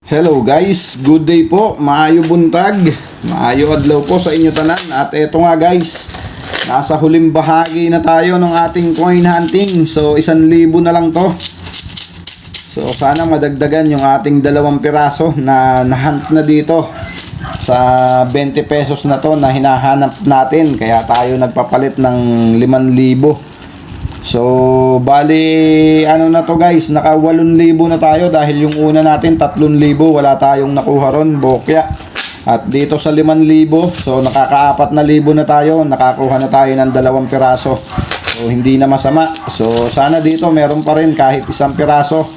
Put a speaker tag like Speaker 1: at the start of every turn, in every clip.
Speaker 1: Hello guys, good day po, maayo buntag, maayo adlaw po sa inyo tanan. At eto nga guys, nasa huling bahagi na tayo ng ating coin hunting. So 1,000 na lang to. So sana madagdagan yung ating 2 piraso na nahunt na dito sa 20 pesos na to na hinahanap natin. Kaya tayo nagpapalit ng 5,000. So, bali, ano na to guys, naka 8,000 na tayo dahil yung una natin 3,000, wala tayong nakuha ron, bokya. At dito sa 5,000, so nakaka-4,000 na tayo, nakakuha na tayo ng 2 piraso. So, hindi na masama. So, sana dito meron pa rin kahit 1 piraso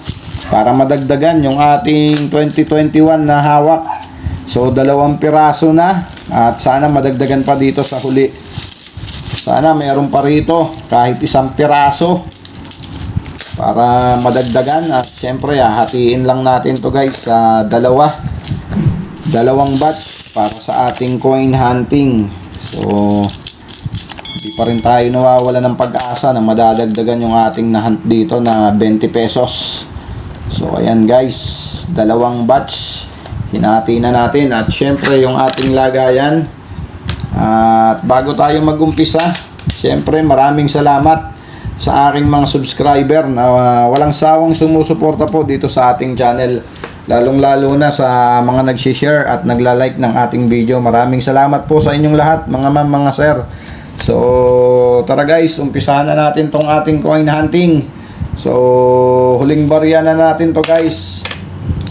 Speaker 1: para madagdagan yung ating 2021 na hawak. So, 2 piraso na at sana madagdagan pa dito sa huli. Sana mayroon pa rito kahit 1 piraso para madagdagan. At syempre hatiin lang natin to guys sa dalawang batch para sa ating coin hunting. So hindi pa rin tayo nawawala ng pag-asa na madadagdagan yung ating nahunt dito na 20 pesos. So ayan guys, 2 batch hinati na natin. At syempre yung ating lagayan. At bago tayo mag-umpisa, syempre maraming salamat sa aking mga subscriber na walang sawang sumusuporta po dito sa ating channel. Lalong-lalo na sa mga nag-share at nagla-like ng ating video. Maraming salamat po sa inyong lahat, mga ma'am, mga sir. So, tara guys, umpisahan na natin tong ating coin hunting. So, huling barya na natin to guys.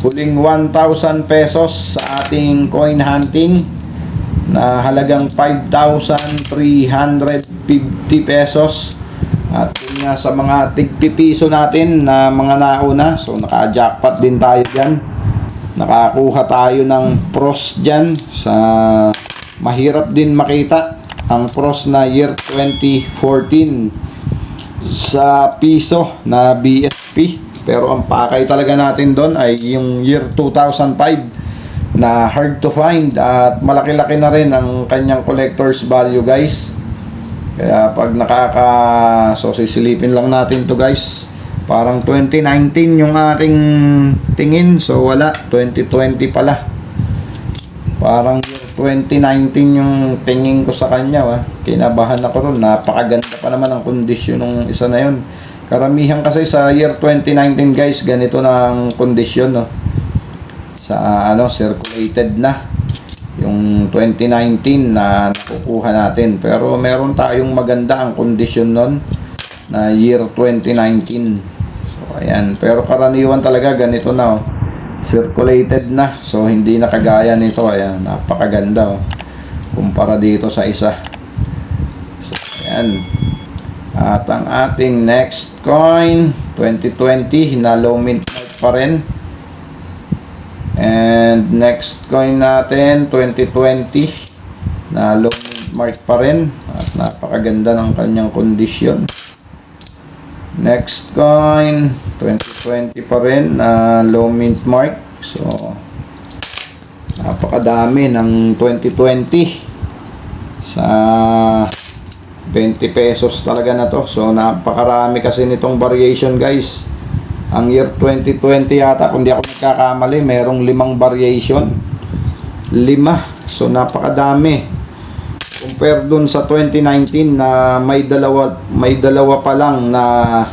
Speaker 1: Huling 1,000 pesos sa ating coin hunting na halagang 5,350 pesos. At yun nga sa mga tigpipiso natin na mga nauna. So naka-jackpot din tayo dyan. Nakakuha tayo ng pros dyan. Sa mahirap din makita ang pros na year 2014 sa piso na BSP. Pero ang pakay talaga natin doon ay yung year 2005 na hard to find at malaki-laki na rin ang kanyang collector's value guys. Kaya pag so sisilipin lang natin to guys. Parang 2019 yung aking tingin, so wala, 2020 pala. Parang 2019 yung tingin ko sa kanya. Kinabahan ako ron, napakaganda pa naman ang kondisyon ng isa na yun. Karamihan kasi sa year 2019 guys, ganito na ang kondisyon, no? Sa circulated na yung 2019 na nakukuha natin, pero meron tayong maganda ang kondisyon nun na year 2019. So ayan, pero karaniwan talaga ganito na, circulated na, so hindi na kagaya nito. Ayan, napakaganda kumpara dito sa isa. So ayan, at ang ating next coin 2020 na low mint pa rin. And next coin natin 2020 na low mint mark pa rin at napakaganda ng kanyang kondisyon. Next coin 2020 pa rin na low mint mark. So napakadami ng 2020 sa 20 pesos talaga na to. So napakarami kasi nitong variation guys. Ang year 2020 yata, kung di ako nagkakamali, merong 5 variation. 5. So, napakadami. Compare dun sa 2019 na may dalawa pa lang na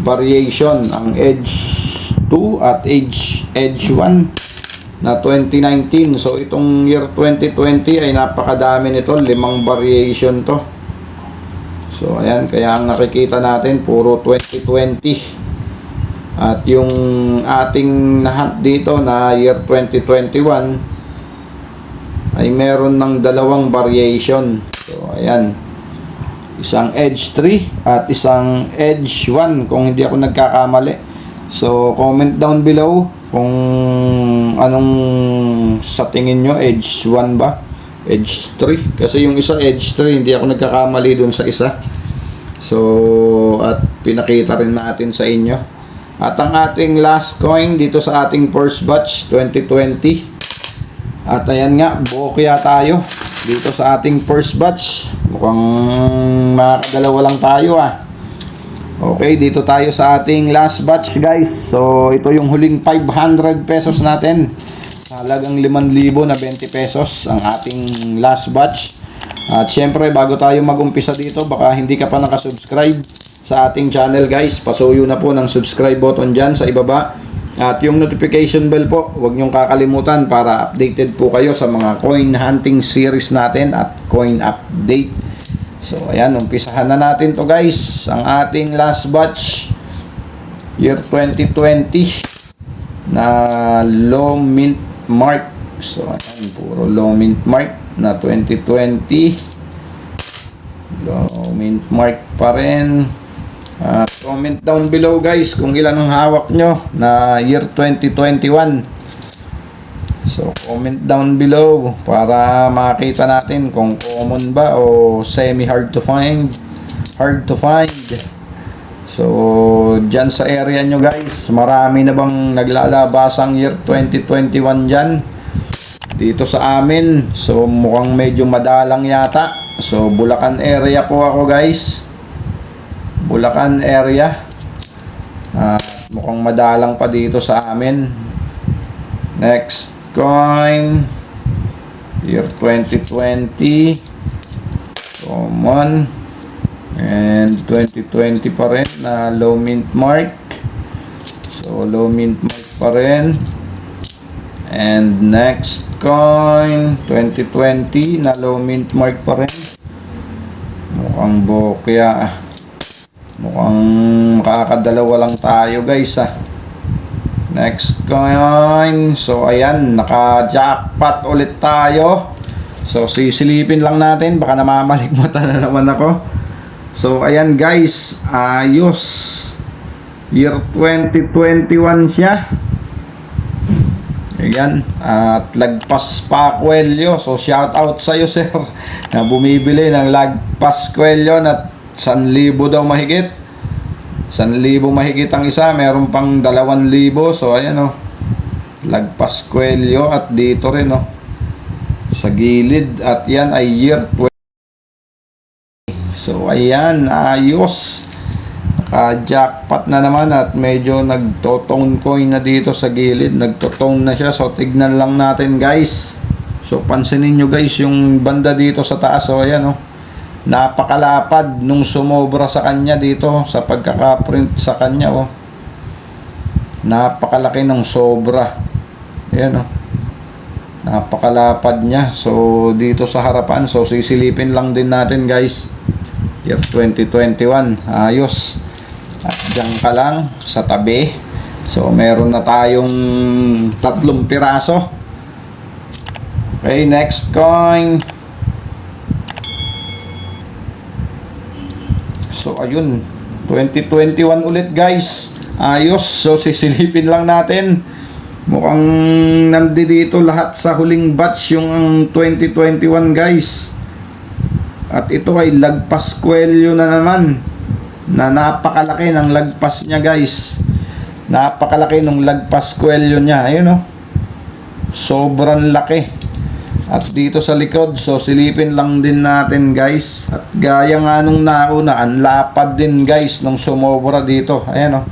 Speaker 1: variation. Ang Edge 2 at Edge 1 na 2019. So, itong year 2020 ay napakadami nito. 5 variation to. So ayan, kaya ang nakikita natin puro 2020. At yung ating nahunt dito na year 2021 ay meron ng 2 variation. So ayan, isang Edge 3 at isang Edge 1 kung hindi ako nagkakamali. So comment down below kung anong sa tingin nyo, Edge 1 ba? Edge 3, kasi yung isa Edge 3, hindi ako nagkakamali dun sa isa. So at pinakita rin natin sa inyo. At ang ating last coin dito sa ating first batch 2020. At ayan nga, bokya tayo dito sa ating first batch. Mukhang makakadalawa lang tayo Okay, dito tayo sa ating last batch guys. So ito yung huling 500 pesos natin. Halagang 5,000 na 20 pesos ang ating last batch. At syempre bago tayo mag-umpisa dito, baka hindi ka pa nakasubscribe sa ating channel guys, pasuyo na po ng subscribe button dyan sa ibaba. At yung notification bell po, huwag nyong kakalimutan para updated po kayo sa mga coin hunting series natin at coin update. So ayan, umpisahan na natin to guys. Ang ating last batch, year 2020 na low mint mark. So ayan, puro low mint mark na 2020. Low mint mark pa rin. Comment down below guys kung ilan ang hawak nyo na year 2021. So comment down below para makita natin kung common ba o semi hard to find. So dyan sa area nyo guys, marami na bang naglalabasang year 2021 dyan dito sa amin? So mukhang medyo madalang yata. So Bulacan area po ako guys, Bulacan area. Mukhang madalang pa dito sa amin. Next coin, year 2020 common, and 2020 pa rin na low mint mark. So low mint mark pa rin. And next coin, 2020 na low mint mark pa rin. Mukhang bokya. Mukhang makakadalawa lang tayo guys Next coin. So ayan, naka-jackpot ulit tayo. So sisilipin lang natin, baka namamaligmata na naman ako. So ayan guys, ayos. Year 2021 siya. Ayan, at lagpas pa Coelho. So shout out sa iyo sir na bumibili ng lagpas Coelho na 1,000 daw mahigit. 1,000 mahigit ang isa, meron pang 2,000. So ayan lagpas Coelho at dito rin sa gilid, at yan ay year 20. So ayan, ayos. Naka-jackpot na naman at medyo nagtotone coin na dito sa gilid, nagtotone na siya. So tignan lang natin guys. So pansinin nyo guys yung banda dito sa taas. So ayan napakalapad nung sumobra sa kanya dito sa pagkakaprint sa kanya napakalaki ng sobra. Ayan napakalapad niya. So dito sa harapan, so sisilipin lang din natin guys, year 2021. Ayos. At dyan ka lang sa tabi. So meron na tayong 3 piraso. Okay, next coin. So ayun, 2021 ulit guys. Ayos. So sisilipin lang natin. Mukhang nandito lahat sa huling batch yung 2021 guys. At ito ay lagpas Coelho na naman, na napakalaki ng lagpas niya guys. Napakalaki ng lagpas Coelho niya. Ayun sobrang laki. At dito sa likod, so silipin lang din natin guys. At gaya nga nung nauna, ang lapad din guys nung sumobra dito. Ayan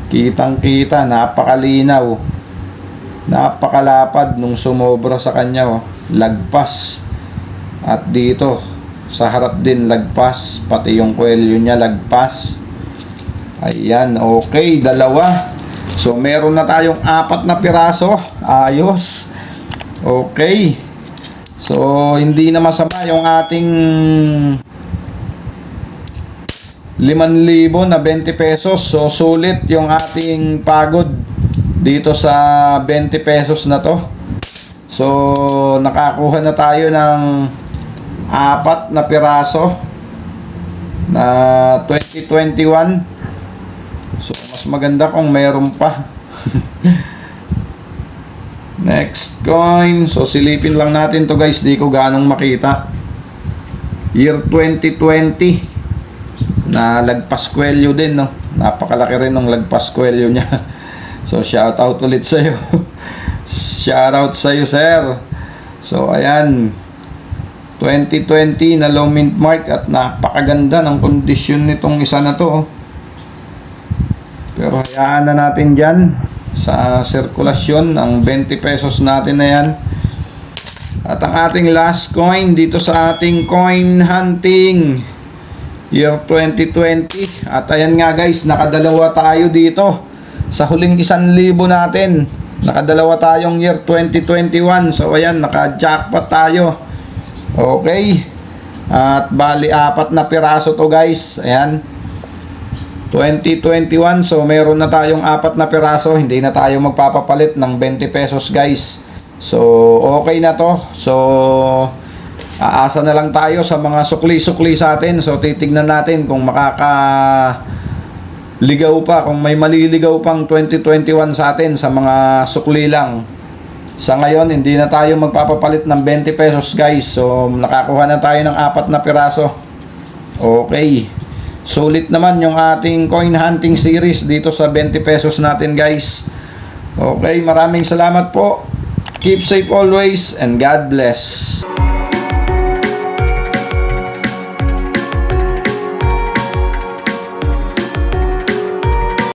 Speaker 1: kitang kita, napakalinaw. Napakalapad nung sumobra sa kanya lagpas. At dito sa harap din lagpas, pati yung Coelho niya lagpas. Ayan, okay, 2. So meron na tayong 4 na piraso. Ayos. Okay. So hindi na masama yung ating 5,000 na 20 pesos. So sulit yung ating pagod dito sa 20 pesos na to. So nakakuha na tayo ng 4 na piraso na 2021. So mas maganda kung mayroon pa. Next coin. So silipin lang natin to guys, di ko ganong makita. Year 2020 na lagpas Coelho din napakalaki rin ng lagpas Coelho niya. So shout out ulit sa iyo. Shout out sa iyo sir. So ayan, 2020 na low mint mark at napakaganda ng kondisyon nitong isa na to. Pero hayaan na natin dyan sa sirkulasyon ang 20 pesos natin na yan. At ang ating last coin dito sa ating coin hunting year 2020. At ayan nga guys, nakadalawa tayo dito sa huling 1,000 natin. Nakadalawa tayong year 2021. So ayan, naka-jackpot tayo. Okay. At bali 4 na piraso to guys. Ayan. 2021. So meron na tayong 4 na piraso. Hindi na tayo magpapapalit ng 20 pesos guys. So okay na to. So aasa na lang tayo sa mga sukli-sukli sa atin. So titignan natin kung ligaw pa, kung may maliligaw pang 2021 sa atin sa mga sukli lang. Sa ngayon, hindi na tayo magpapapalit ng 20 pesos guys. So nakakuha na tayo ng 4 na piraso. Okay. Sulit naman yung ating coin hunting series dito sa 20 pesos natin guys. Okay, maraming salamat po. Keep safe always and God bless.